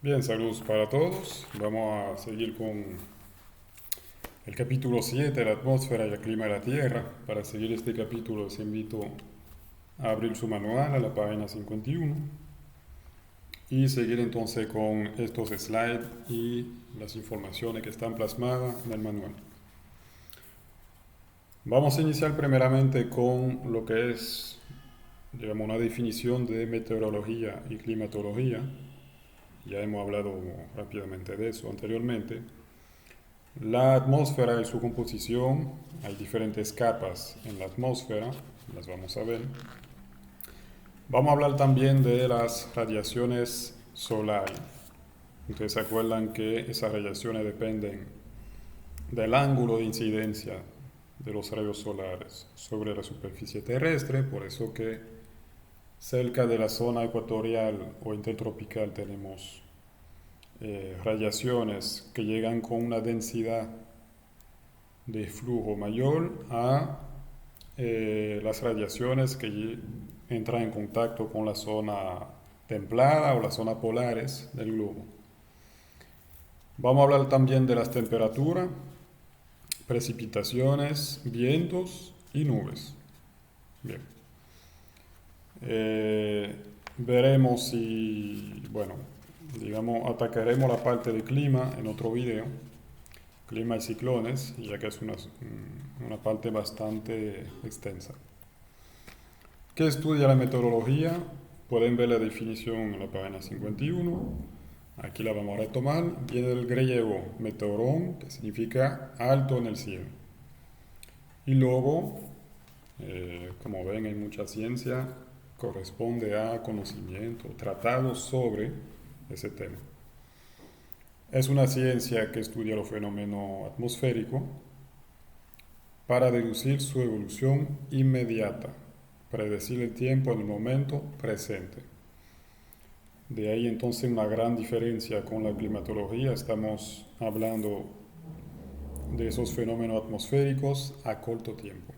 Bien, saludos para todos. Vamos a seguir con el capítulo 7, la atmósfera y el clima de la Tierra. Para seguir este capítulo les invito a abrir su manual a la página 51 y seguir entonces con estos slides y las informaciones que están plasmadas en el manual. Vamos a iniciar primeramente con lo que es, digamos, una definición de meteorología y climatología. Ya hemos hablado rápidamente de eso anteriormente. La atmósfera y su composición, hay diferentes capas en la atmósfera, las vamos a ver. Vamos a hablar también de las radiaciones solares. Ustedes se acuerdan que esas radiaciones dependen del ángulo de incidencia de los rayos solares sobre la superficie terrestre, por eso que cerca de la zona ecuatorial o intertropical tenemos radiaciones que llegan con una densidad de flujo mayor a las radiaciones que entran en contacto con la zona templada o las zonas polares del globo. Vamos a hablar también de las temperaturas, precipitaciones, vientos y nubes. Bien. Eh, Veremos si, bueno, digamos, atacaremos la parte de clima en otro video, clima y ciclones, ya que es una parte bastante extensa. ¿Qué estudia la meteorología? Pueden ver la definición en la página 51. Aquí la vamos a retomar. Viene del griego meteorón, que significa alto en el cielo. Y luego, como ven, en mucha ciencia corresponde a conocimiento, tratados sobre ese tema. Es una ciencia que estudia los fenómenos atmosféricos para deducir su evolución inmediata, predecir el tiempo en el momento presente. De ahí entonces una gran diferencia con la climatología. Estamos hablando de esos fenómenos atmosféricos a corto tiempo.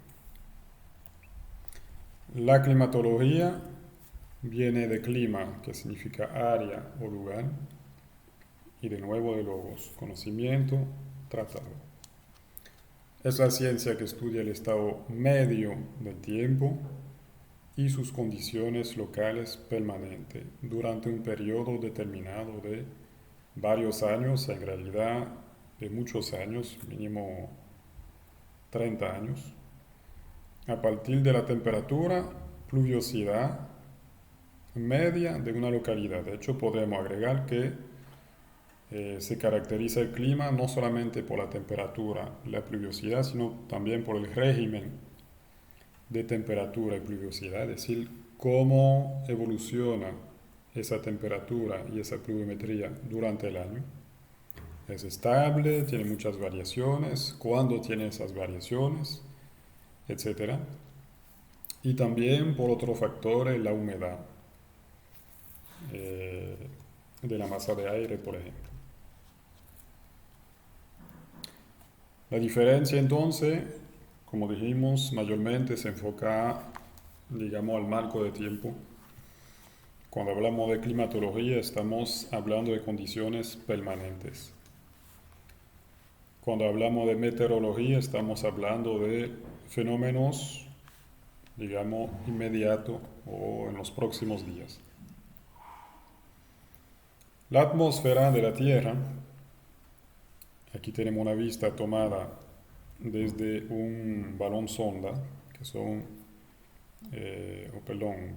La climatología viene de clima, que significa área o lugar, y de nuevo de logos, conocimiento, tratado. Es la ciencia que estudia el estado medio del tiempo y sus condiciones locales permanentes durante un periodo determinado de varios años, en realidad de muchos años, mínimo 30 años, a partir de la temperatura, pluviosidad media de una localidad. De hecho, podemos agregar que se caracteriza el clima no solamente por la temperatura, la pluviosidad, sino también por el régimen de temperatura y pluviosidad, es decir, cómo evoluciona esa temperatura y esa pluviometría durante el año. Es estable, tiene muchas variaciones, cuándo tiene esas variaciones, etcétera. Y también por otros factores, la humedad eh, de la masa de aire, por ejemplo. La diferencia entonces, como dijimos, mayormente se enfoca, digamos, al marco de tiempo. Cuando hablamos de climatología estamos hablando de condiciones permanentes. Cuando hablamos de meteorología estamos hablando de fenómenos, digamos, inmediatos o en los próximos días. La atmósfera de la Tierra, aquí tenemos una vista tomada desde un balón sonda, que son,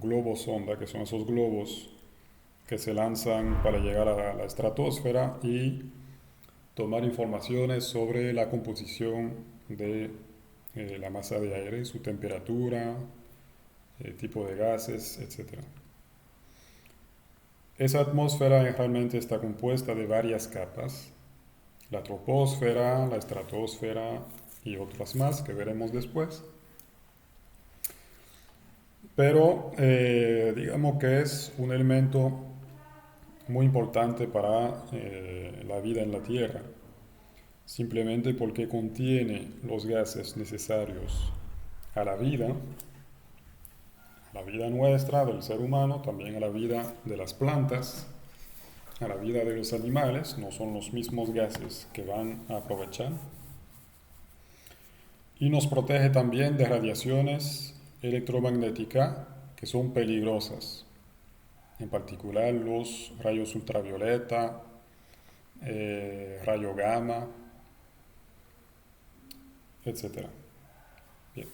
globos sonda, que son esos globos que se lanzan para llegar a la estratosfera y tomar informaciones sobre la composición de la masa de aire, su temperatura, tipo de gases, etc. Esa atmósfera realmente está compuesta de varias capas, la troposfera, la estratosfera y otras más que veremos después. Pero digamos que es un elemento muy importante para la vida en la Tierra, simplemente porque contiene los gases necesarios a la vida nuestra, del ser humano, también a la vida de las plantas, a la vida de los animales, no son los mismos gases que van a aprovechar. Y nos protege también de radiaciones electromagnéticas que son peligrosas, en particular los rayos ultravioleta, rayo gamma, etc. Bien.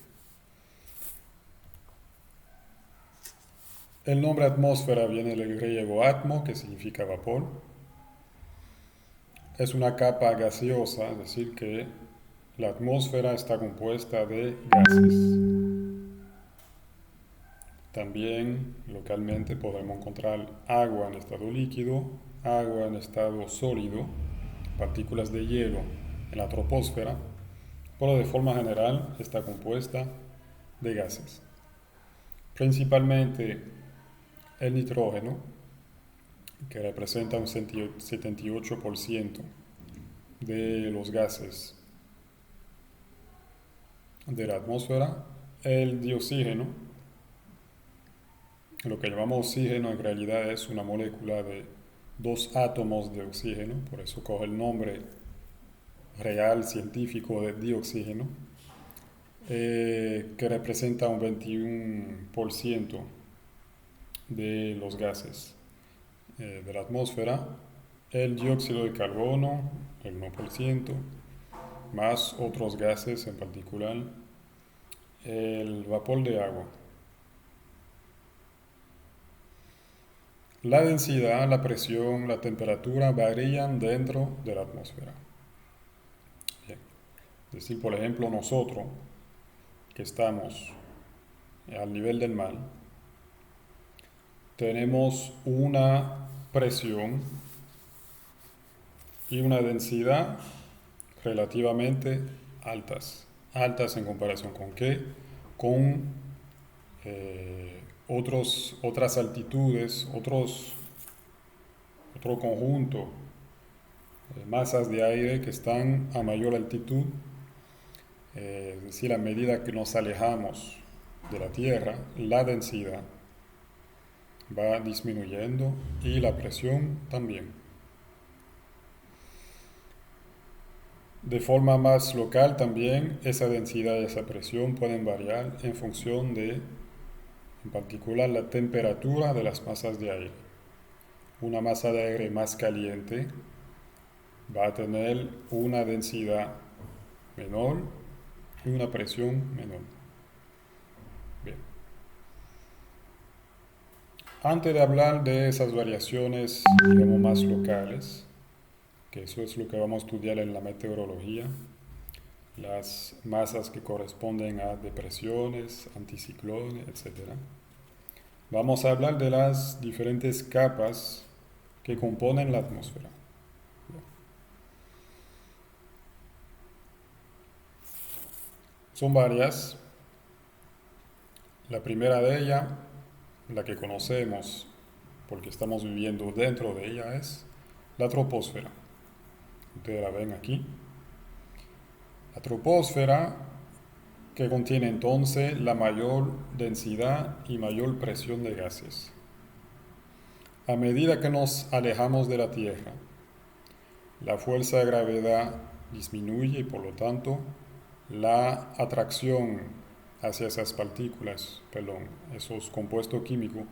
El nombre atmósfera viene del griego atmo, que significa vapor. Es una capa gaseosa, es decir, que la atmósfera está compuesta de gases. También localmente podemos encontrar agua en estado líquido, agua en estado sólido, partículas de hielo en la troposfera, pero de forma general está compuesta de gases. Principalmente el nitrógeno, que representa un 78% de los gases de la atmósfera, el dioxígeno, lo que llamamos oxígeno en realidad es una molécula de dos átomos de oxígeno, por eso coge el nombre real científico de dioxígeno, que representa un 21% de los gases de la atmósfera, el dióxido de carbono, el 1%, más otros gases, en particular el vapor de agua. La densidad, la presión, la temperatura varían dentro de la atmósfera. Bien. Es decir, por ejemplo, nosotros que estamos al nivel del mar, tenemos una presión y una densidad relativamente altas. Altas en comparación con qué? Con otras altitudes, otro conjunto de masas de aire que están a mayor altitud. Es decir, a medida que nos alejamos de la Tierra, la densidad va disminuyendo y la presión también. De forma más local también, esa densidad y esa presión pueden variar en función de, en particular, la temperatura de las masas de aire. Una masa de aire más caliente va a tener una densidad menor y una presión menor. Bien. Antes de hablar de esas variaciones, digamos, más locales, que eso es lo que vamos a estudiar en la meteorología, las masas que corresponden a depresiones, anticiclones, etc. Vamos a hablar de las diferentes capas que componen la atmósfera. Son varias. La primera de ellas, la que conocemos porque estamos viviendo dentro de ella, es la troposfera. Ustedes la ven aquí. La troposfera que contiene entonces la mayor densidad y mayor presión de gases. A medida que nos alejamos de la Tierra, la fuerza de gravedad disminuye y por lo tanto la atracción hacia esas partículas, esos compuestos químicos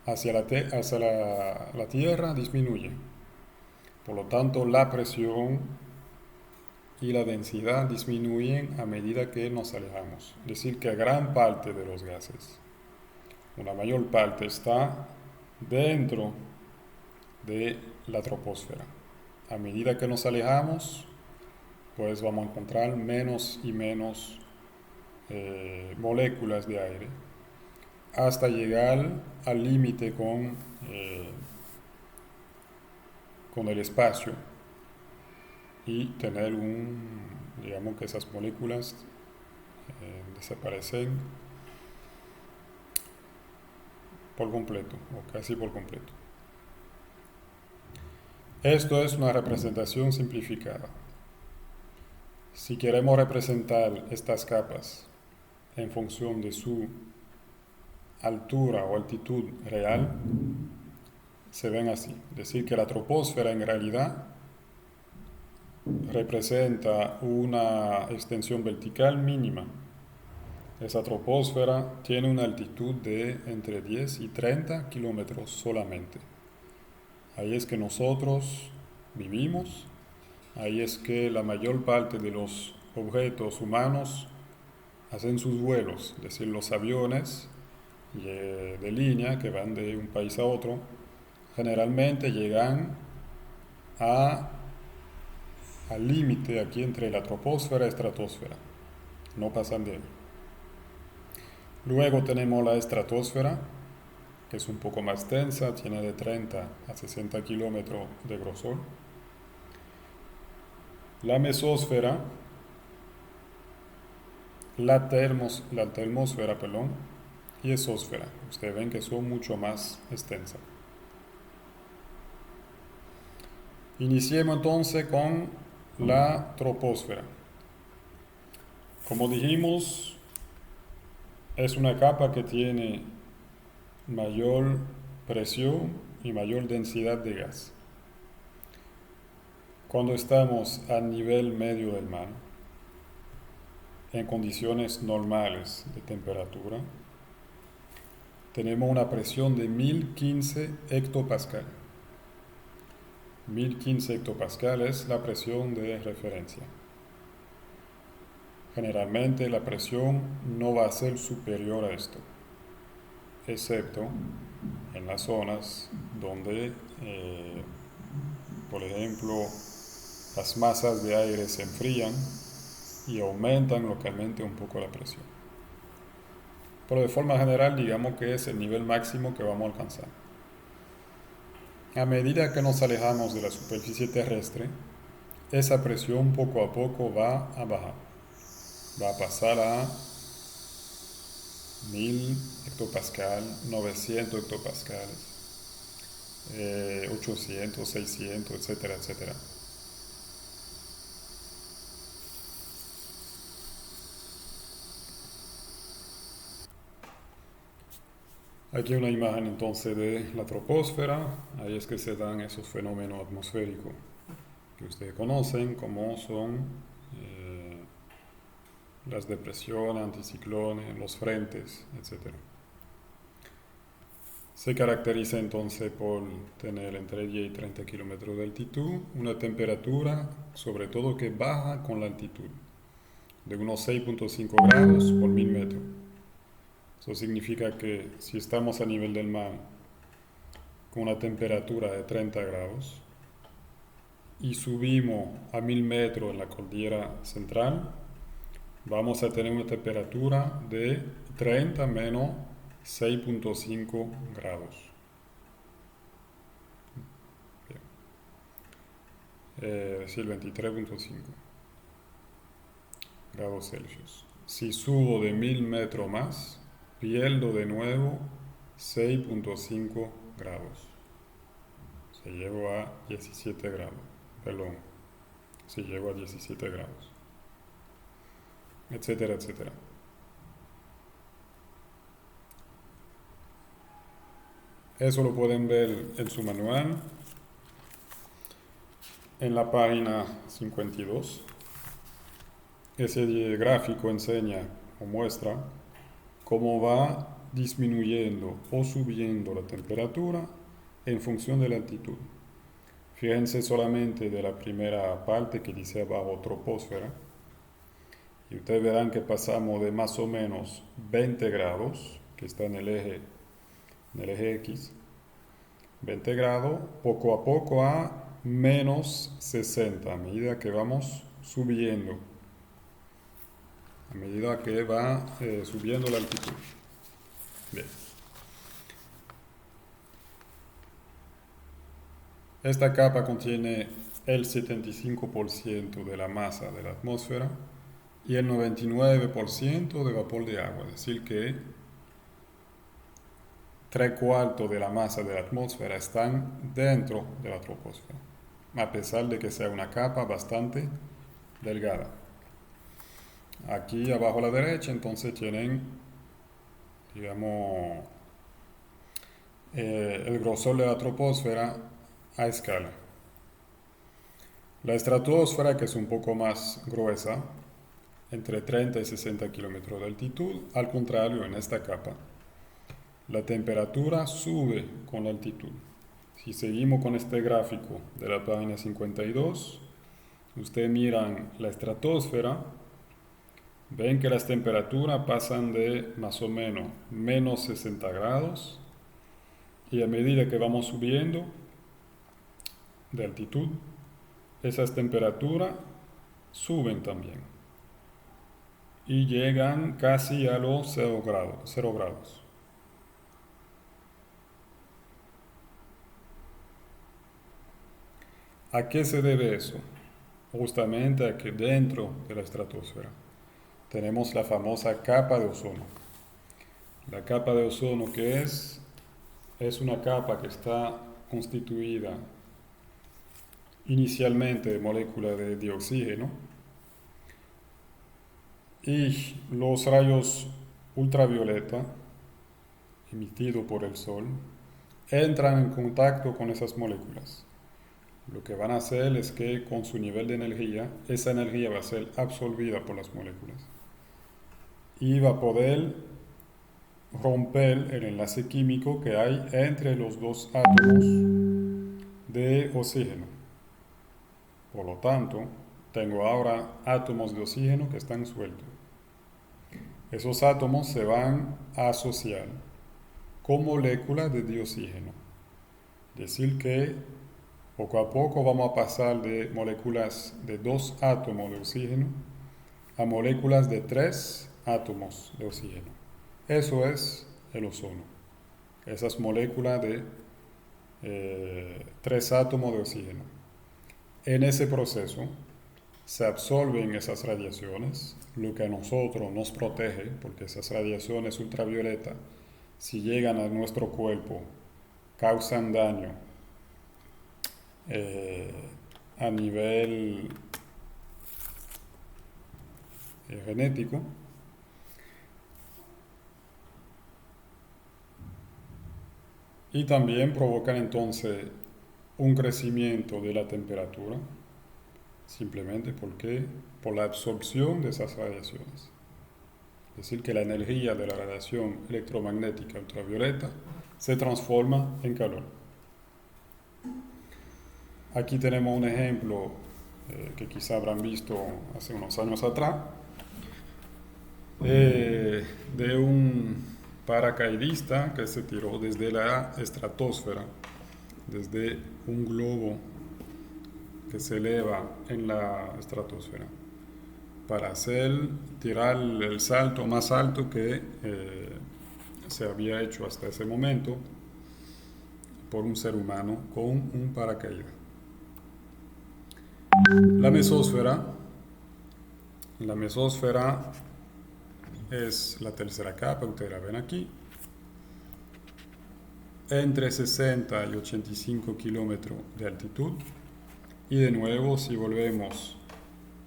hacia la Tierra disminuye. Por lo tanto, la presión y la densidad disminuyen a medida que nos alejamos. Es decir, que gran parte de los gases, una mayor parte, está dentro de la troposfera. A medida que nos alejamos, pues vamos a encontrar menos y menos moléculas de aire hasta llegar al límite con el espacio y tener digamos que esas moléculas desaparecen por completo o casi por completo. Esto es una representación simplificada. Si queremos representar estas capas en función de su altura o altitud real, se ven así. Es decir, que la troposfera en realidad representa una extensión vertical mínima. Esa troposfera tiene una altitud de entre 10 y 30 kilómetros solamente. Ahí es que nosotros vivimos, ahí es que la mayor parte de los objetos humanos hacen sus vuelos, es decir, los aviones de línea que van de un país a otro, generalmente llegan a, al límite aquí entre la troposfera y estratosfera, no pasan de ahí. Luego tenemos la estratosfera, que es un poco más densa, tiene de 30 a 60 kilómetros de grosor. La mesósfera, la termósfera, perdón, y exósfera. Ustedes ven que son mucho más extensas. Iniciemos entonces con la troposfera. Como dijimos, es una capa que tiene mayor presión y mayor densidad de gas. Cuando estamos a nivel medio del mar, en condiciones normales de temperatura, tenemos una presión de 1015 hectopascal. 1015 hectopascal es la presión de referencia. Generalmente la presión no va a ser superior a esto, excepto en las zonas donde, por ejemplo, las masas de aire se enfrían y aumentan localmente un poco la presión. Pero de forma general, digamos que es el nivel máximo que vamos a alcanzar. A medida que nos alejamos de la superficie terrestre, esa presión poco a poco va a bajar. Va a pasar a 1000 hectopascal, 900 hectopascales, 800, 600, etcétera, etcétera. Aquí una imagen entonces de la troposfera. Ahí es que se dan esos fenómenos atmosféricos que ustedes conocen, como son las depresiones, anticiclones, los frentes, etc. Se caracteriza entonces por tener entre 10 y 30 kilómetros de altitud, una temperatura sobre todo que baja con la altitud, de unos 6.5 grados por 1000 metros. Eso significa que si estamos a nivel del mar con una temperatura de 30 grados y subimos a 1000 metros en la cordillera central, vamos a tener una temperatura de 30 menos 6.5 grados. Es decir, 23.5 grados Celsius. Si subo de 1000 metros más, pierdo de nuevo 6.5 grados. Se llego a 17 grados. Perdón, si llego a 17 grados. Etcétera, etcétera. Eso lo pueden ver en su manual, en la página 52. Ese gráfico enseña o muestra cómo va disminuyendo o subiendo la temperatura en función de la altitud. Fíjense solamente de la primera parte que dice abajo troposfera y ustedes verán que pasamos de más o menos 20 grados, que está en el eje X, 20 grados, poco a poco a menos 60, a medida que vamos subiendo, a medida que va subiendo la altitud. Bien. Esta capa contiene el 75% de la masa de la atmósfera y el 99% de vapor de agua, es decir que 3/4 de la masa de la atmósfera están dentro de la troposfera, a pesar de que sea una capa bastante delgada. Aquí abajo a la derecha entonces tienen, digamos, el grosor de la troposfera a escala. La estratosfera, que es un poco más gruesa, entre 30 y 60 kilómetros de altitud, al contrario, en esta capa, la temperatura sube con la altitud. Si seguimos con este gráfico de la página 52, ustedes miran la estratosfera, ven que las temperaturas pasan de más o menos menos 60 grados y a medida que vamos subiendo de altitud, esas temperaturas suben también y llegan casi a los 0 grados. ¿A qué se debe eso? Justamente a que dentro de la estratosfera tenemos la famosa capa de ozono. La capa de ozono es una capa que está constituida inicialmente de moléculas de oxígeno y los rayos ultravioleta emitidos por el sol entran en contacto con esas moléculas. Lo que van a hacer es que con su nivel de energía, esa energía va a ser absorbida por las moléculas y va a poder romper el enlace químico que hay entre los dos átomos de oxígeno. Por lo tanto, tengo ahora átomos de oxígeno que están sueltos. Esos átomos se van a asociar con moléculas de dioxígeno. Es decir que poco a poco vamos a pasar de moléculas de 2 átomos de oxígeno a moléculas de 3 átomos de oxígeno. Eso es el ozono. Esas moléculas de 3 átomos de oxígeno. En ese proceso se absorben esas radiaciones, lo que a nosotros nos protege, porque esas radiaciones ultravioletas, si llegan a nuestro cuerpo, causan daño a nivel genético. Y también provocan entonces un crecimiento de la temperatura, simplemente porque por la absorción de esas radiaciones. Es decir, que la energía de la radiación electromagnética ultravioleta se transforma en calor. Aquí tenemos un ejemplo que quizá habrán visto hace unos años atrás, de un paracaidista que se tiró desde la estratosfera, desde un globo que se eleva en la estratosfera, para tirar el salto más alto que se había hecho hasta ese momento por un ser humano con un paracaídas. La mesósfera es la tercera capa, ustedes la ven aquí, entre 60 y 85 kilómetros de altitud. Y de nuevo, si volvemos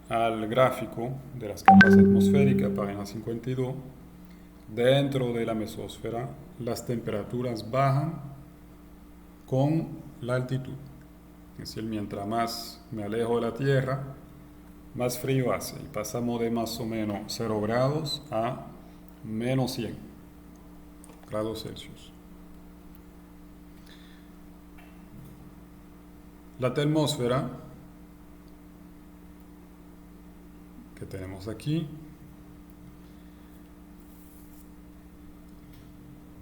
al gráfico de las capas atmosféricas, página 52, dentro de la mesósfera las temperaturas bajan con la altitud. Es decir, mientras más me alejo de la Tierra, más frío hace. Y pasamos de más o menos 0 grados a menos 100 grados Celsius. La termósfera que tenemos aquí,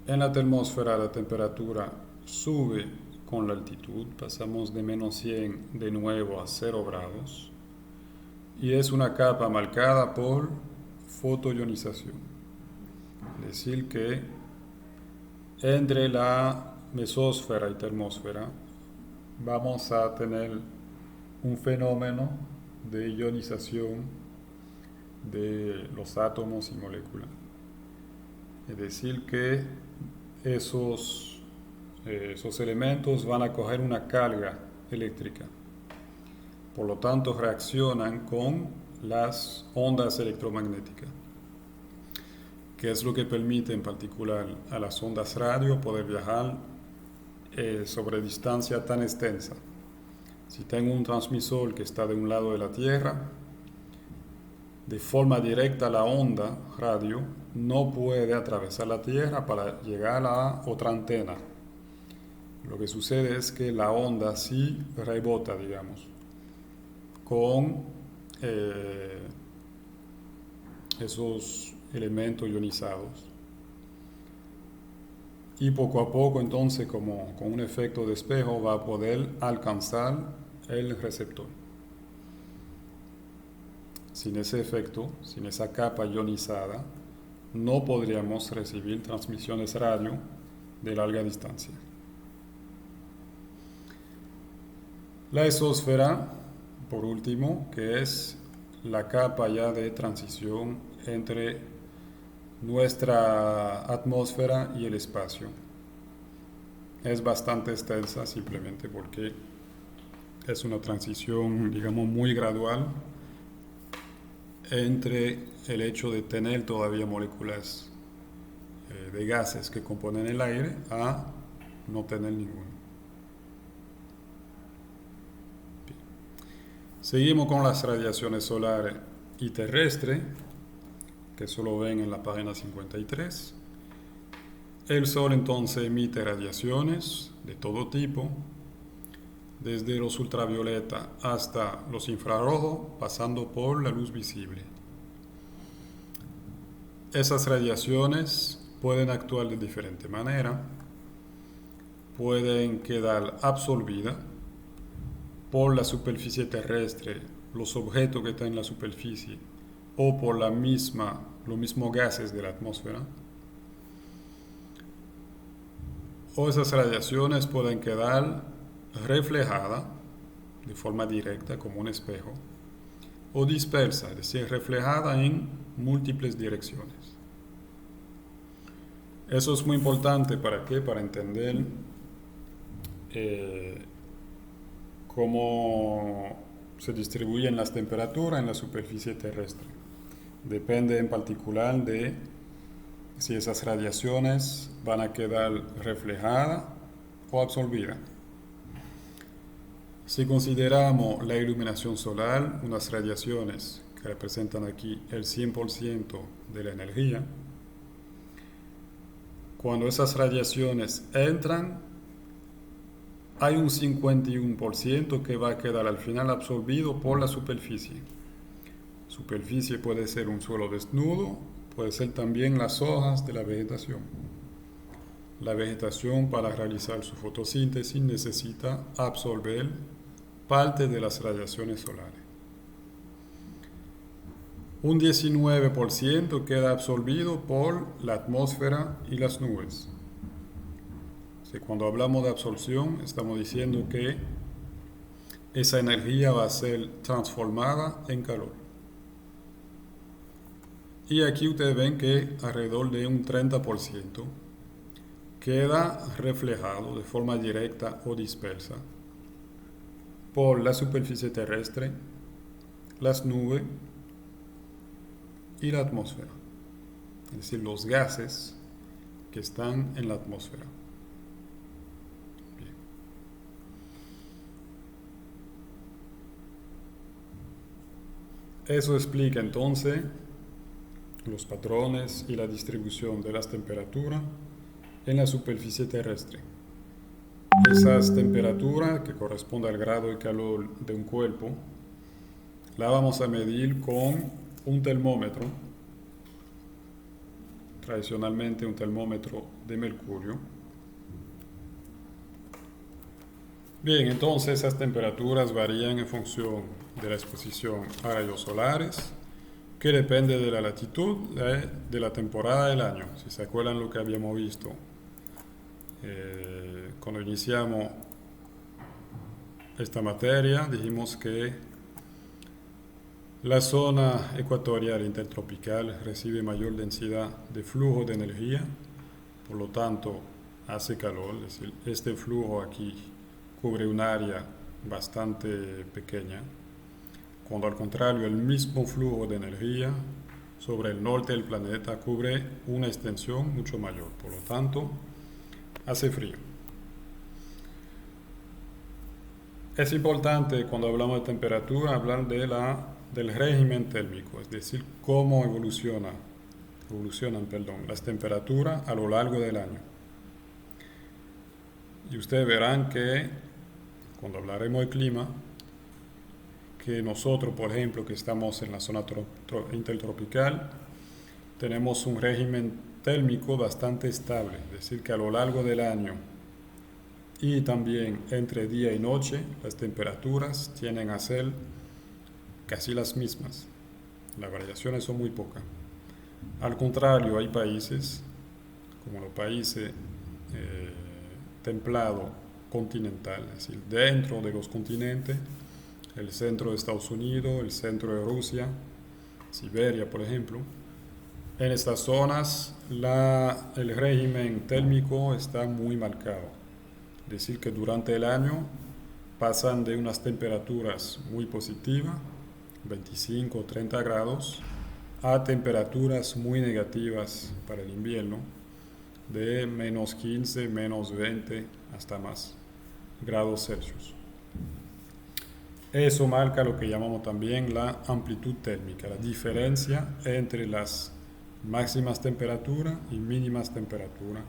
en la termósfera la temperatura sube con la altitud, pasamos de menos 100 de nuevo a 0 grados y es una capa marcada por fotoionización. Es decir que entre la mesósfera y termósfera vamos a tener un fenómeno de ionización de los átomos y moléculas. Es decir que esos elementos van a coger una carga eléctrica. Por lo tanto, reaccionan con las ondas electromagnéticas, que es lo que permite en particular a las ondas radio poder viajar sobre distancia tan extensa. Si tengo un transmisor que está de un lado de la Tierra, de forma directa la onda radio no puede atravesar la Tierra para llegar a otra antena. Lo que sucede es que la onda sí rebota, digamos, con esos elementos ionizados. Y poco a poco, entonces, como con un efecto de espejo, va a poder alcanzar el receptor. Sin ese efecto, sin esa capa ionizada, no podríamos recibir transmisiones radio de larga distancia. La exósfera, por último, que es la capa ya de transición entre nuestra atmósfera y el espacio. Es bastante extensa simplemente porque es una transición, digamos, muy gradual entre el hecho de tener todavía moléculas de gases que componen el aire a no tener ninguno. Bien. Seguimos con las radiaciones solares y terrestres, que solo ven en la página 53. El Sol entonces emite radiaciones de todo tipo, desde los ultravioleta hasta los infrarrojos, pasando por la luz visible. Esas radiaciones pueden actuar de diferente manera, pueden quedar absorbidas por la superficie terrestre, los objetos que están en la superficie, o por los mismos gases de la atmósfera. O esas radiaciones pueden quedar reflejada de forma directa como un espejo, o dispersa, es decir, reflejada en múltiples direcciones. Eso es muy importante, ¿para qué? Para entender cómo se distribuyen las temperaturas en la superficie terrestre. Depende en particular de si esas radiaciones van a quedar reflejadas o absorbidas. Si consideramos la iluminación solar, unas radiaciones que representan aquí el 100% de la energía, cuando esas radiaciones entran, hay un 51% que va a quedar al final absorbido por la superficie. Superficie puede ser un suelo desnudo, puede ser también las hojas de la vegetación. La vegetación, para realizar su fotosíntesis, necesita absorber parte de las radiaciones solares. Un 19% queda absorbido por la atmósfera y las nubes. Cuando hablamos de absorción, estamos diciendo que esa energía va a ser transformada en calor. Y aquí ustedes ven que alrededor de un 30% queda reflejado de forma directa o dispersa por la superficie terrestre, las nubes y la atmósfera, es decir, los gases que están en la atmósfera. Bien. Eso explica entonces los patrones y la distribución de las temperaturas en la superficie terrestre. Esas temperaturas, que corresponden al grado de calor de un cuerpo, la vamos a medir con un termómetro, tradicionalmente un termómetro de mercurio. Bien, entonces esas temperaturas varían en función de la exposición a rayos solares, que depende de la latitud de la temporada del año. Si se acuerdan lo que habíamos visto cuando iniciamos esta materia, dijimos que la zona ecuatorial intertropical recibe mayor densidad de flujo de energía, por lo tanto hace calor, es decir, este flujo aquí cubre un área bastante pequeña, cuando al contrario el mismo flujo de energía sobre el norte del planeta cubre una extensión mucho mayor, por lo tanto hace frío. Es importante cuando hablamos de temperatura hablar del régimen térmico, es decir, cómo evolucionan las temperaturas a lo largo del año. Y ustedes verán que cuando hablaremos de clima, que nosotros, por ejemplo, que estamos en la zona intertropical, tenemos un régimen térmico bastante estable, es decir, que a lo largo del año y también entre día y noche las temperaturas tienden a ser casi las mismas. Las variaciones son muy pocas. Al contrario, hay países, como los países templados continentales, es decir, dentro de los continentes, el centro de Estados Unidos, el centro de Rusia, Siberia, por ejemplo. En estas zonas el régimen térmico está muy marcado. Es decir, que durante el año pasan de unas temperaturas muy positivas, 25 o 30 grados, a temperaturas muy negativas para el invierno, de menos 15, menos 20, hasta más grados Celsius. Eso marca lo que llamamos también la amplitud térmica, la diferencia entre las máximas temperaturas y mínimas temperaturas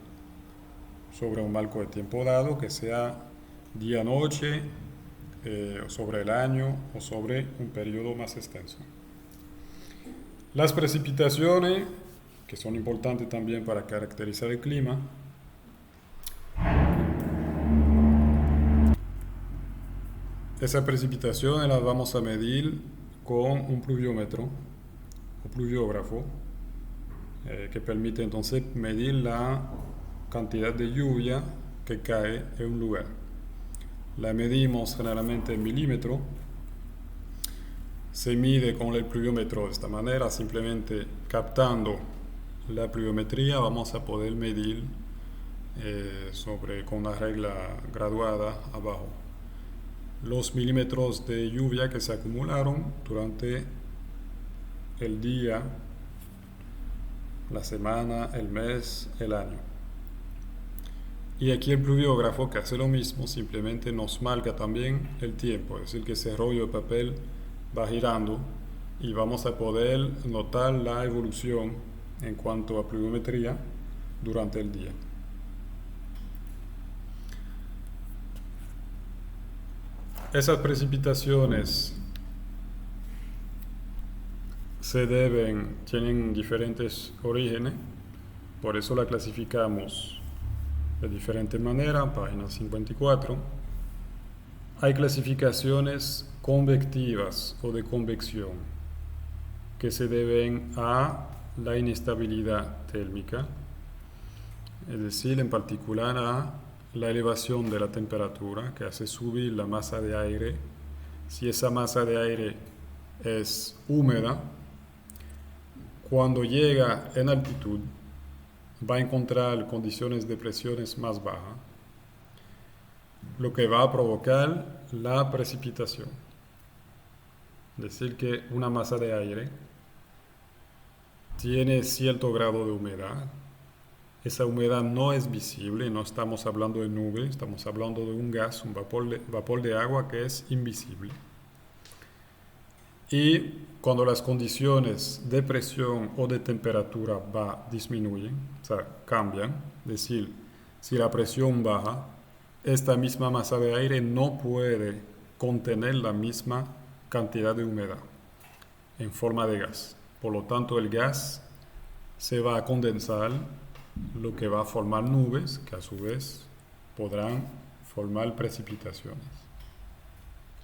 sobre un marco de tiempo dado, que sea día-noche, sobre el año o sobre un periodo más extenso. Las precipitaciones, que son importantes también para caracterizar el clima, esas precipitaciones las vamos a medir con un pluviómetro o pluviógrafo, que permite entonces medir la cantidad de lluvia que cae en un lugar. La medimos generalmente en milímetros. Se mide con el pluviómetro de esta manera, simplemente captando la pluviometría vamos a poder medir con una regla graduada abajo los milímetros de lluvia que se acumularon durante el día, la semana, el mes, el año. Y aquí el pluviógrafo, que hace lo mismo, simplemente nos marca también el tiempo, es decir, que ese rollo de papel va girando y vamos a poder notar la evolución en cuanto a pluviometría durante el día. Esas precipitaciones tienen diferentes orígenes, por eso la clasificamos de diferente manera, página 54. Hay clasificaciones convectivas o de convección que se deben a la inestabilidad térmica, es decir, en particular a la elevación de la temperatura que hace subir la masa de aire. Si esa masa de aire es húmeda, cuando llega en altitud va a encontrar condiciones de presiones más bajas, lo que va a provocar la precipitación. Es decir, que una masa de aire tiene cierto grado de humedad. Esa humedad no es visible, no estamos hablando de nube, estamos hablando de un gas, un vapor de agua que es invisible. Y cuando las condiciones de presión o de temperatura disminuyen, o sea, cambian, es decir, si la presión baja, esta misma masa de aire no puede contener la misma cantidad de humedad en forma de gas. Por lo tanto, el gas se va a condensar, lo que va a formar nubes, que a su vez podrán formar precipitaciones.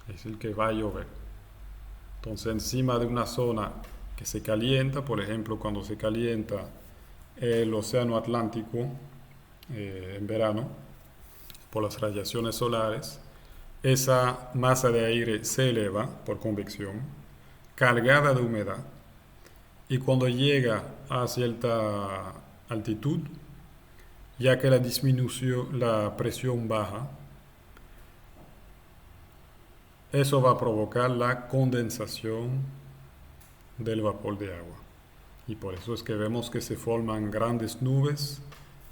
Es decir, que va a llover. Entonces, encima de una zona que se calienta, por ejemplo, cuando se calienta el océano Atlántico en verano, por las radiaciones solares, esa masa de aire se eleva por convección, cargada de humedad, y cuando llega a cierta altitud, ya que la presión baja, eso va a provocar la condensación del vapor de agua. Y por eso es que vemos que se forman grandes nubes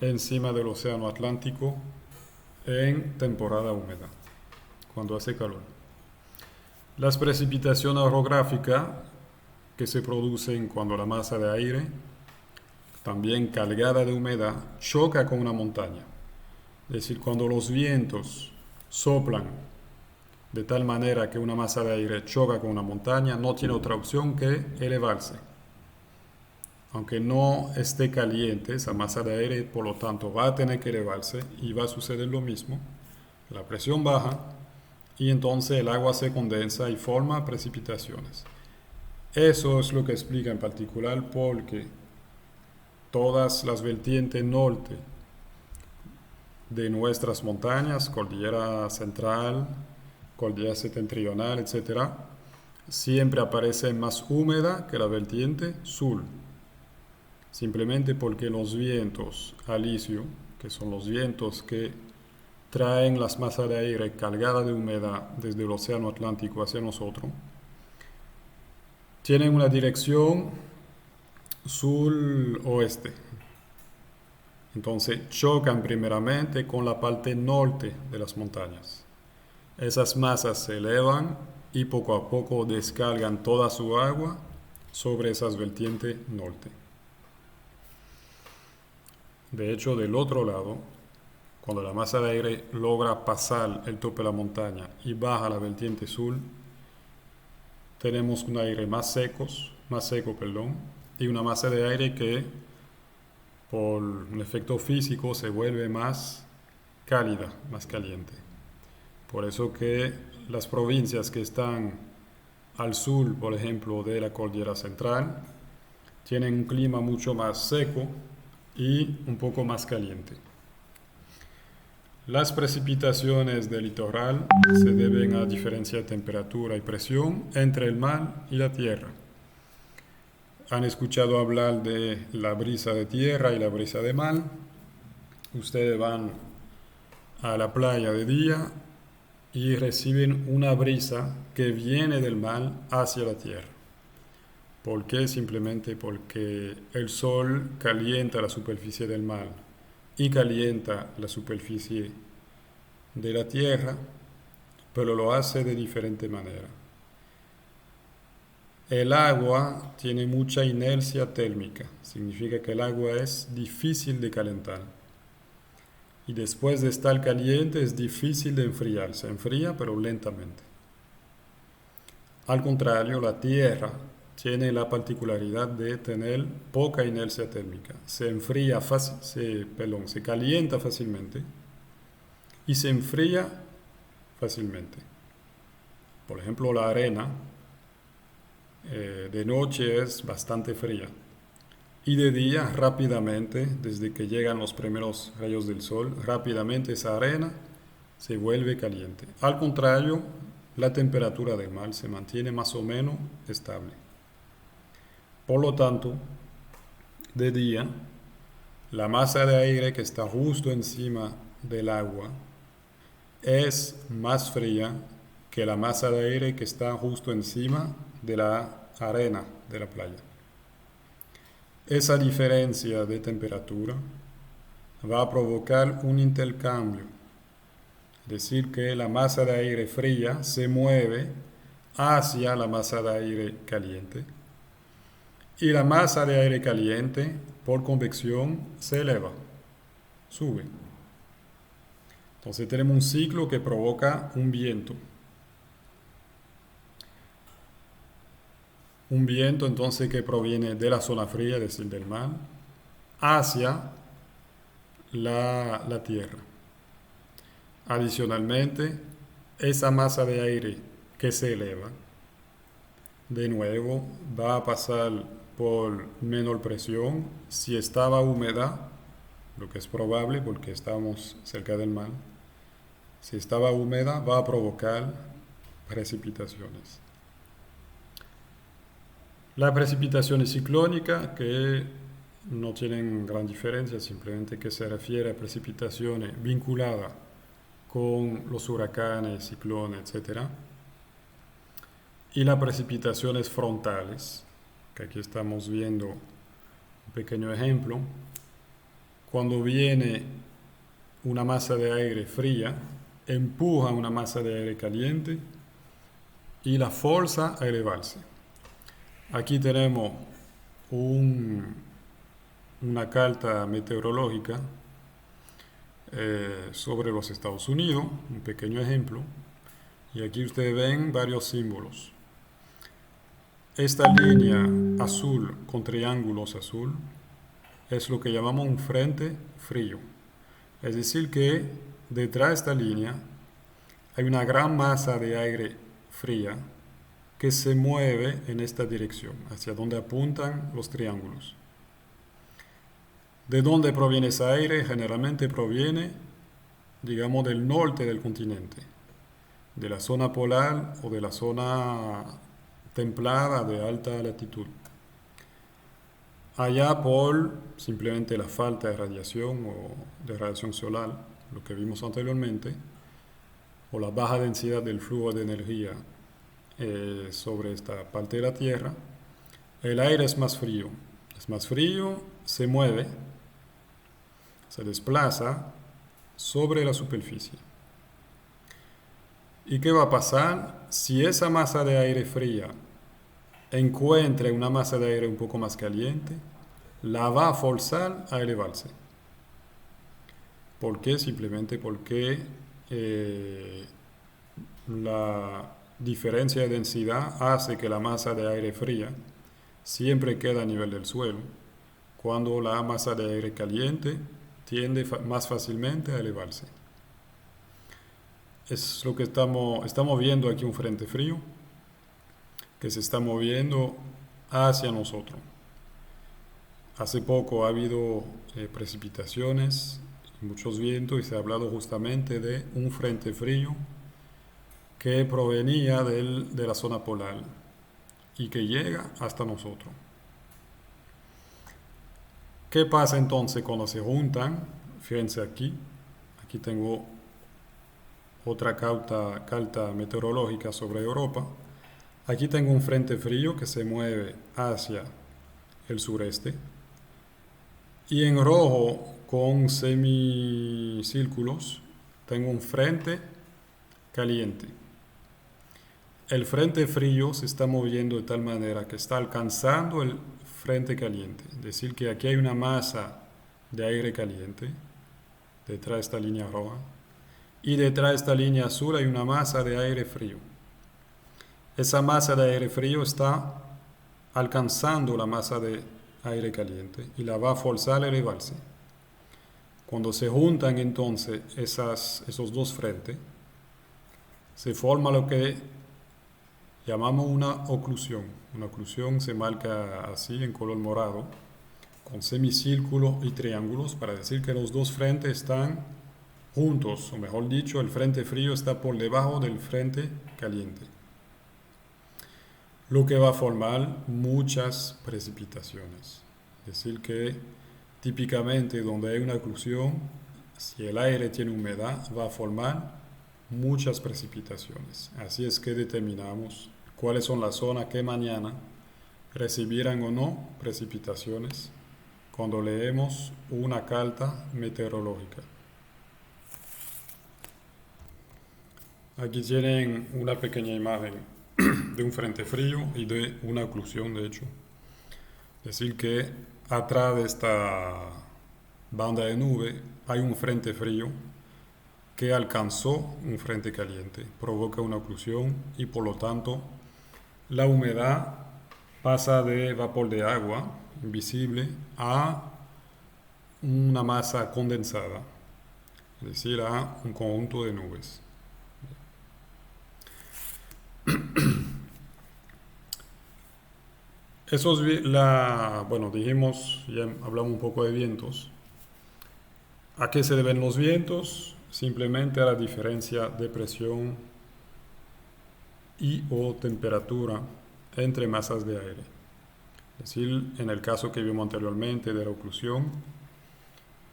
encima del océano Atlántico en temporada húmeda. cuando hace calor. Las precipitaciones orográficas que se producen cuando la masa de aire, también cargada de humedad, choca con una montaña. Es decir, cuando los vientos soplan de tal manera que una masa de aire choca con una montaña, no tiene otra opción que elevarse. Aunque no esté caliente, esa masa de aire, por lo tanto, va a tener que elevarse y va a suceder lo mismo. La presión baja y entonces el agua se condensa y forma precipitaciones. Eso es lo que explica en particular porque todas las vertientes norte de nuestras montañas, cordillera central, cordillera septentrional, etc., siempre aparece más húmeda que la vertiente sur. Simplemente porque los vientos alisio, que son los vientos que traen las masas de aire cargadas de humedad desde el océano Atlántico hacia nosotros, tienen una dirección sur-oeste. Entonces chocan primeramente con la parte norte de las montañas. Esas masas se elevan y poco a poco descargan toda su agua sobre esas vertientes norte. De hecho, del otro lado, cuando la masa de aire logra pasar el tope de la montaña y baja a la vertiente sur, tenemos un aire más seco, y una masa de aire que por un efecto físico se vuelve más cálida, más caliente. Por eso que las provincias que están al sur, por ejemplo, de la cordillera central, tienen un clima mucho más seco y un poco más caliente. Las precipitaciones del litoral se deben a diferencia de temperatura y presión entre el mar y la tierra. Han escuchado hablar de la brisa de tierra y la brisa de mar. Ustedes van a la playa de día y reciben una brisa que viene del mar hacia la tierra. ¿Por qué? Simplemente porque el sol calienta la superficie del mar y calienta la superficie de la tierra, pero lo hace de diferente manera. El agua tiene mucha inercia térmica, significa que el agua es difícil de calentar. Y después de estar caliente es difícil de enfriar, se enfría pero lentamente. Al contrario, la tierra tiene la particularidad de tener poca inercia térmica. Se calienta fácilmente y se enfría fácilmente. Por ejemplo, la arena de noche es bastante fría y de día rápidamente, desde que llegan los primeros rayos del sol, rápidamente esa arena se vuelve caliente. Al contrario, la temperatura del mar se mantiene más o menos estable. Por lo tanto, de día, la masa de aire que está justo encima del agua es más fría que la masa de aire que está justo encima de la arena de la playa. Esa diferencia de temperatura va a provocar un intercambio, es decir, que la masa de aire fría se mueve hacia la masa de aire caliente y la masa de aire caliente por convección se eleva, sube. Entonces tenemos un ciclo que provoca un viento. Un viento entonces que proviene de la zona fría, es decir, del mar, hacia la tierra. Adicionalmente, esa masa de aire que se eleva, de nuevo, va a pasar por menor presión. Si estaba húmeda, lo que es probable porque estamos cerca del mar, si estaba húmeda va a provocar precipitaciones. Las precipitaciones ciclónicas, que no tienen gran diferencia, simplemente que se refiere a precipitaciones vinculadas con los huracanes, ciclones, etc. Y las precipitaciones frontales, que aquí estamos viendo un pequeño ejemplo. Cuando viene una masa de aire fría, empuja una masa de aire caliente y la fuerza a elevarse. Aquí tenemos una carta meteorológica sobre los Estados Unidos, un pequeño ejemplo, y aquí ustedes ven varios símbolos. Esta línea azul con triángulos azul es lo que llamamos un frente frío. Es decir que detrás de esta línea hay una gran masa de aire fría que se mueve en esta dirección, hacia donde apuntan los triángulos. ¿De dónde proviene ese aire? Generalmente proviene, digamos, del norte del continente, de la zona polar o de la zona templada de alta latitud. Allá por simplemente la falta de radiación o de radiación solar, lo que vimos anteriormente, o la baja densidad del flujo de energía sobre esta parte de la Tierra, el aire es más frío. Es más frío, se mueve, se desplaza sobre la superficie. ¿Y qué va a pasar? Si esa masa de aire fría encuentra una masa de aire un poco más caliente, la va a forzar a elevarse. ¿Por qué? Simplemente porque la diferencia de densidad hace que la masa de aire fría siempre quede a nivel del suelo, cuando la masa de aire caliente tiende más fácilmente a elevarse. Es lo que estamos viendo aquí, un frente frío que se está moviendo hacia nosotros. Hace poco ha habido precipitaciones, muchos vientos, y se ha hablado justamente de un frente frío que provenía de la zona polar y que llega hasta nosotros. ¿Qué pasa entonces cuando se juntan? Fíjense aquí tengo otra carta meteorológica sobre Europa. Aquí tengo un frente frío que se mueve hacia el sureste, y en rojo con semicírculos tengo un frente caliente. El frente frío se está moviendo de tal manera que está alcanzando el frente caliente. Es decir, que aquí hay una masa de aire caliente detrás de esta línea roja, y detrás de esta línea azul hay una masa de aire frío. Esa masa de aire frío está alcanzando la masa de aire caliente y la va a forzar a elevarse. Cuando se juntan entonces esos dos frentes, se forma lo que llamamos una oclusión. Una oclusión se marca así en color morado, con semicírculos y triángulos, para decir que los dos frentes están juntos, o mejor dicho, el frente frío está por debajo del frente caliente, lo que va a formar muchas precipitaciones. Es decir que típicamente donde hay una oclusión, si el aire tiene humedad, va a formar muchas precipitaciones. Así es que determinamos cuáles son las zonas que mañana recibirán o no precipitaciones cuando leemos una carta meteorológica. Aquí tienen una pequeña imagen de un frente frío y de una oclusión, de hecho. Es decir que atrás de esta banda de nube hay un frente frío que alcanzó un frente caliente, provoca una oclusión y por lo tanto la humedad pasa de vapor de agua invisible a una masa condensada, es decir, a un conjunto de nubes. Bueno, dijimos, ya hablamos un poco de vientos. ¿A qué se deben los vientos? Simplemente a la diferencia de presión y o temperatura entre masas de aire. Es decir, en el caso que vimos anteriormente de la oclusión,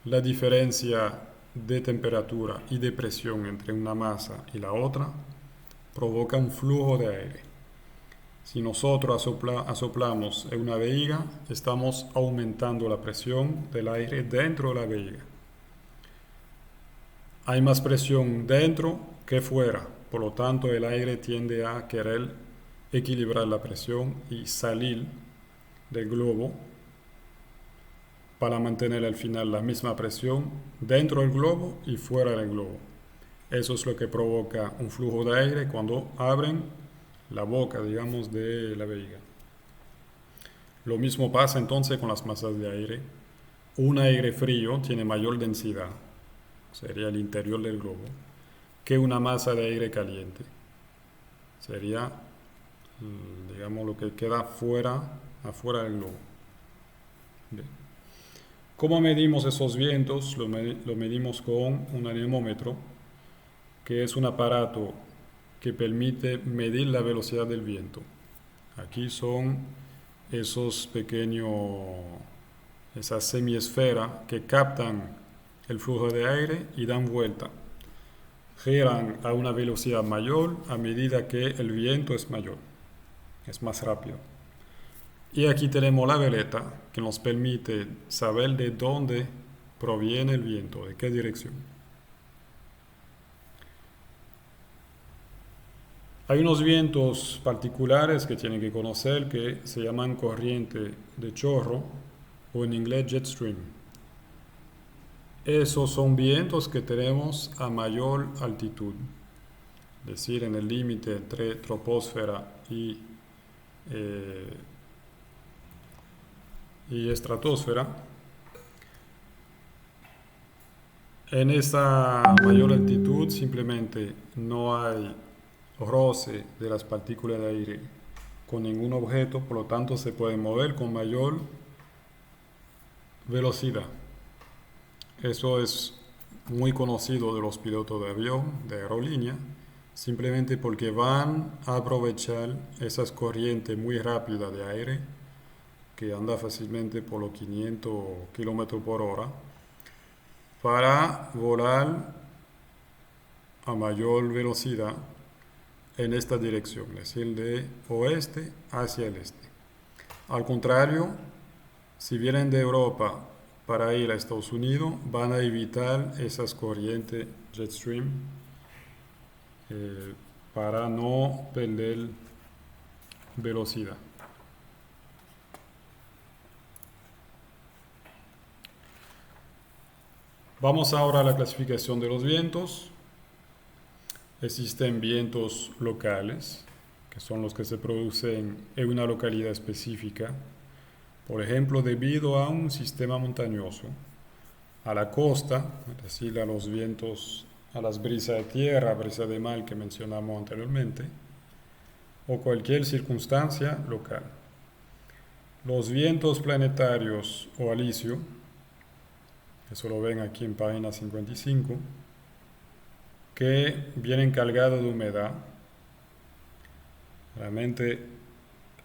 la diferencia de temperatura y de presión entre una masa y la otra provoca un flujo de aire. Si nosotros asoplamos en una vejiga, estamos aumentando la presión del aire dentro de la vejiga. hay más presión dentro que fuera. Por lo tanto, el aire tiende a querer equilibrar la presión y salir del globo para mantener al final la misma presión dentro del globo y fuera del globo. Eso es lo que provoca un flujo de aire cuando abren la boca, digamos, de la vejiga. Lo mismo pasa entonces con las masas de aire. Un aire frío tiene mayor densidad, sería el interior del globo, que una masa de aire caliente. Sería, digamos, lo que queda afuera del globo. Bien. ¿Cómo medimos esos vientos? Lo medimos con un anemómetro, que es un aparato que permite medir la velocidad del viento. Aquí son esos pequeños, esas semiesferas que captan el flujo de aire y dan vuelta. Giran a una velocidad mayor a medida que el viento es mayor, es más rápido. Y aquí tenemos la veleta que nos permite saber de dónde proviene el viento, de qué dirección. Hay unos vientos particulares que tienen que conocer que se llaman corriente de chorro o en inglés jet stream. Esos son vientos que tenemos a mayor altitud, es decir, en el límite entre troposfera y estratosfera. En esa mayor altitud simplemente no hay roce de las partículas de aire con ningún objeto, por lo tanto se pueden mover con mayor velocidad. Eso es muy conocido de los pilotos de avión, de aerolínea, simplemente porque van a aprovechar esas corrientes muy rápidas de aire que anda fácilmente por los 500 km por hora para volar a mayor velocidad en esta dirección, es decir, de oeste hacia el este. Al contrario, si vienen de Europa para ir a Estados Unidos, van a evitar esas corrientes jet stream para no perder velocidad. Vamos ahora a la clasificación de los vientos. Existen vientos locales, que son los que se producen en una localidad específica, por ejemplo, debido a un sistema montañoso, a la costa, es decir, a los vientos, a las brisas de tierra, brisas de mar que mencionamos anteriormente, o cualquier circunstancia local. Los vientos planetarios o alisio, eso lo ven aquí en página 55, que vienen cargados de humedad. Realmente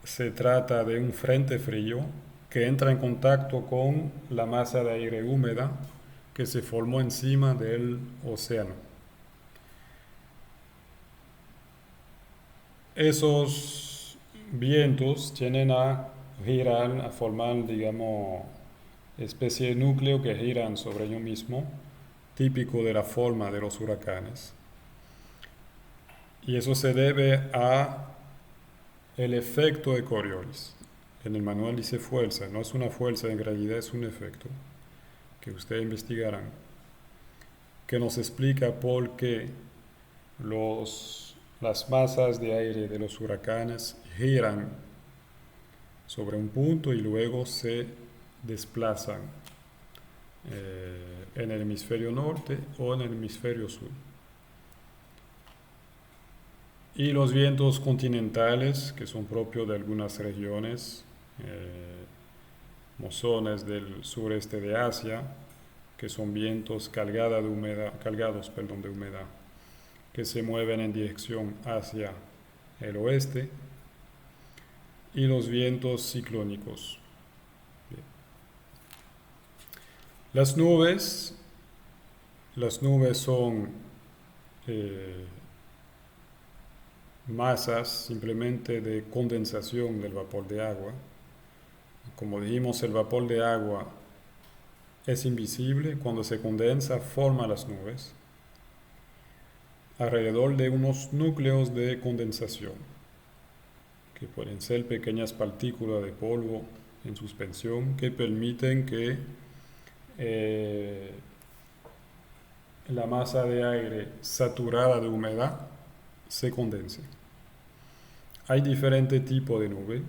se trata de un frente frío que entra en contacto con la masa de aire húmeda que se formó encima del océano. Esos vientos tienden a girar, a formar, digamos, especie de núcleo que giran sobre ellos mismos, típico de la forma de los huracanes. Y eso se debe a el efecto de Coriolis. En el manual dice fuerza, no es una fuerza, en realidad es un efecto que ustedes investigarán, que nos explica por qué las masas de aire de los huracanes giran sobre un punto y luego se desplazan en el hemisferio norte o en el hemisferio sur. Y los vientos continentales, que son propios de algunas regiones, mozones del sureste de Asia, que son vientos cargados de humedad, que se mueven en dirección hacia el oeste, y los vientos ciclónicos. Bien. Las nubes son masas simplemente de condensación del vapor de agua. Como dijimos, el vapor de agua es invisible, cuando se condensa forma las nubes. alrededor de unos núcleos de condensación, que pueden ser pequeñas partículas de polvo en suspensión que permiten que la masa de aire saturada de humedad se condense. Hay diferentes tipos de nube.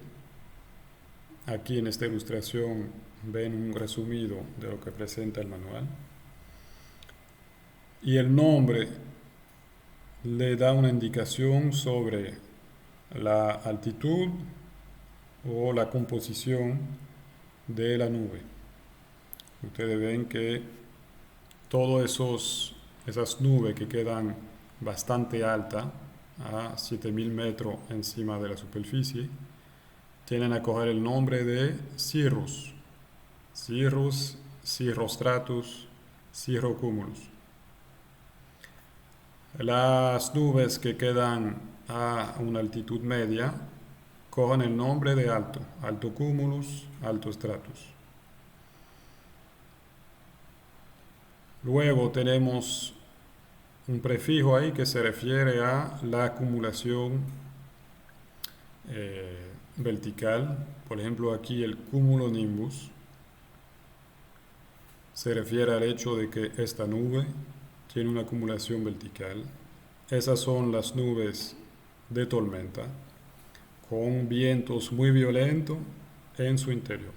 Aquí en esta ilustración ven un resumido de lo que presenta el manual. Y el nombre le da una indicación sobre la altitud o la composición de la nube. Ustedes ven que todas esas nubes que quedan bastante altas, a 7000 metros encima de la superficie, tienen a coger el nombre de cirrus. Cirrus, cirrostratus, cirrocumulus. Las nubes que quedan a una altitud media cogen el nombre de alto, alto cumulus, alto stratus. Luego tenemos un prefijo ahí que se refiere a la acumulación vertical. Por ejemplo, aquí el cumulonimbus se refiere al hecho de que esta nube tiene una acumulación vertical. Esas son las nubes de tormenta, con vientos muy violentos en su interior.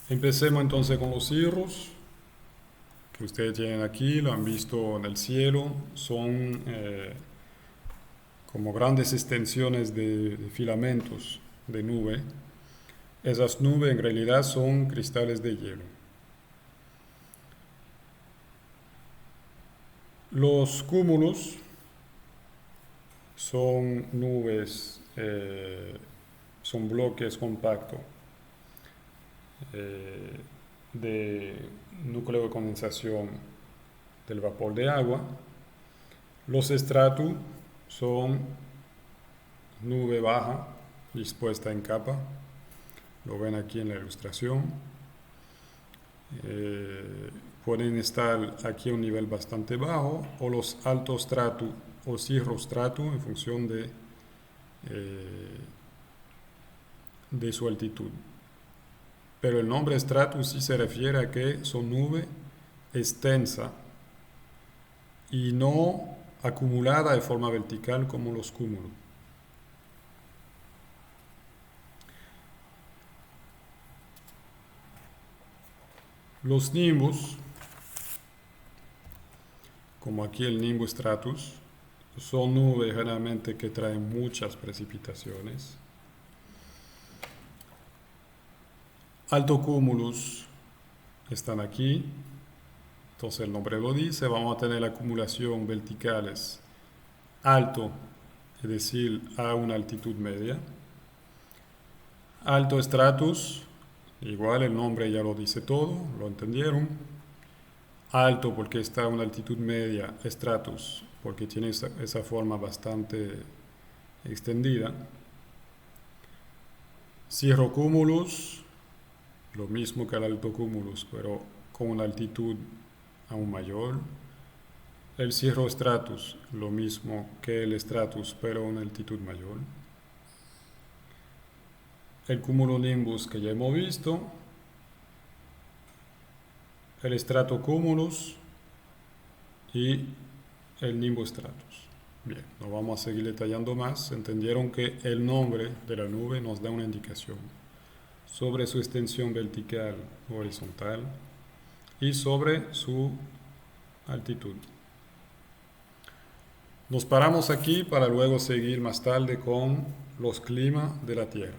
Empecemos entonces con los cirrus, que ustedes tienen aquí, lo han visto en el cielo. Son como grandes extensiones de filamentos de nube. Esas nubes en realidad son cristales de hielo. Los cúmulos son nubes, son bloques compactos de núcleo de condensación del vapor de agua. Los estratos son nube baja dispuesta en capa. Lo ven aquí en la ilustración. Pueden estar aquí a un nivel bastante bajo, o los altos stratus o cirrostratus en función de su altitud. Pero el nombre stratus sí se refiere a que son nube extensa y no acumulada de forma vertical como los cúmulos. Los nimbus, como aquí el nimbus stratus, son nubes generalmente que traen muchas precipitaciones. Altocumulus están aquí, entonces el nombre lo dice. Vamos a tener acumulación verticales alto, es decir, a una altitud media. Alto stratus, igual el nombre ya lo dice todo, lo entendieron. Alto porque está a una altitud media, stratus porque tiene esa forma bastante extendida. Cirrocumulus, lo mismo que el altocumulus, pero con una altitud aún mayor. El cirrostratus, lo mismo que el stratus, pero a una altitud mayor. El cumulonimbus que ya hemos visto. El stratocumulus y el nimbus stratus. Bien, no vamos a seguir detallando más. Entendieron que el nombre de la nube nos da una indicación sobre su extensión vertical o horizontal y sobre su altitud. Nos paramos aquí para luego seguir más tarde con los climas de la Tierra.